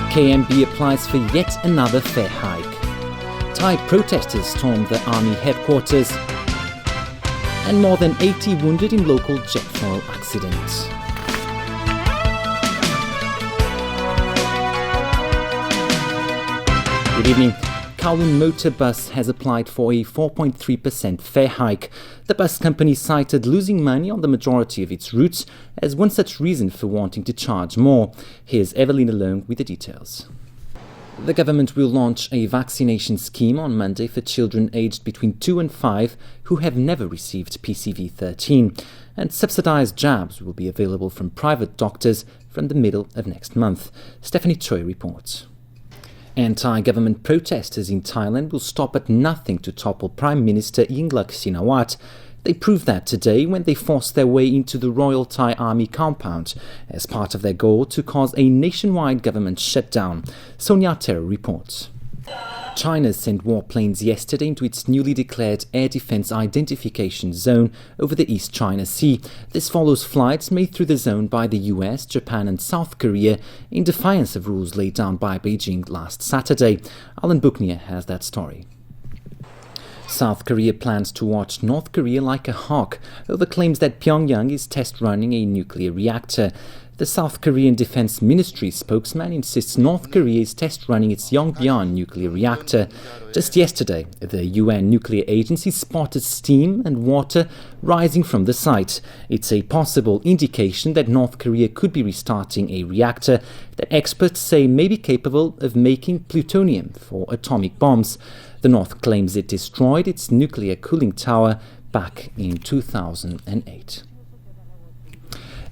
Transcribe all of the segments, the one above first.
KMB applies for yet another fare hike. Thai protesters stormed the army headquarters. And more than 80 wounded in local jet fuel accident. Good evening. Kowloon Motor Bus has applied for a 4.3% fare hike. The bus company cited losing money on the majority of its routes as one such reason for wanting to charge more. Here's Evelina Leung with the details. The government will launch a vaccination scheme on Monday for children aged between 2 and 5 who have never received PCV13, and subsidised jabs will be available from private doctors from the middle of next month. Stephanie Choi reports. Anti-government protesters in Thailand will stop at nothing to topple Prime Minister Yingluck Shinawatra. They proved that today when they forced their way into the Royal Thai Army compound as part of their goal to cause a nationwide government shutdown. Sonia Terror reports. China sent warplanes yesterday into its newly declared Air Defense Identification Zone over the East China Sea. This follows flights made through the zone by the US, Japan and South Korea in defiance of rules laid down by Beijing last Saturday. Alan Buchnier has that story. South Korea plans to watch North Korea like a hawk over claims that Pyongyang is test running a nuclear reactor. The South Korean Defense Ministry spokesman insists North Korea is test running its Yongbyon nuclear reactor. Just yesterday, the UN nuclear agency spotted steam and water rising from the site. It's a possible indication that North Korea could be restarting a reactor that experts say may be capable of making plutonium for atomic bombs. The North claims it destroyed its nuclear cooling tower back in 2008.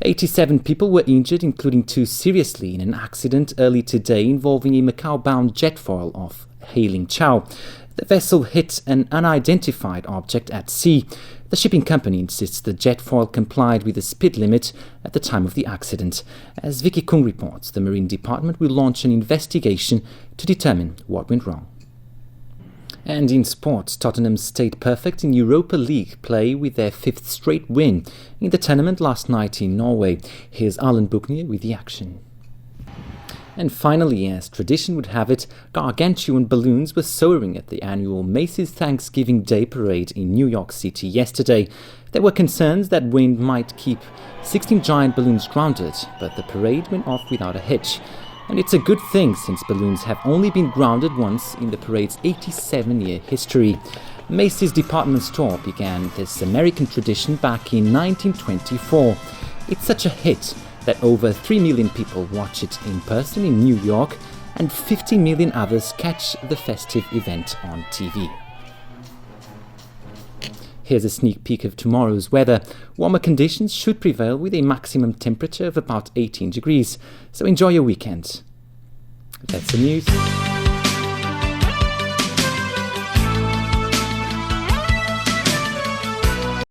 87 people were injured, including 2 seriously, in an accident early today involving a Macau-bound jet foil off Hailing Chow. The vessel hit an unidentified object at sea. The shipping company insists the jet foil complied with the speed limit at the time of the accident. As Vicky Kung reports, the Marine Department will launch an investigation to determine what went wrong. And in sports, Tottenham stayed perfect in Europa League play with their 5th straight win in the tournament last night in Norway. Here's Alan Buchnier with the action. And finally, as tradition would have it, gargantuan balloons were soaring at the annual Macy's Thanksgiving Day Parade in New York City yesterday. There were concerns that wind might keep 16 giant balloons grounded, but the parade went off without a hitch. And it's a good thing since balloons have only been grounded once in the parade's 87-year history. Macy's department store began this American tradition back in 1924. It's such a hit that over 3 million people watch it in person in New York and 50 million others catch the festive event on TV. Here's a sneak peek of tomorrow's weather. Warmer conditions should prevail with a maximum temperature of about 18 degrees. So enjoy your weekend. That's the news.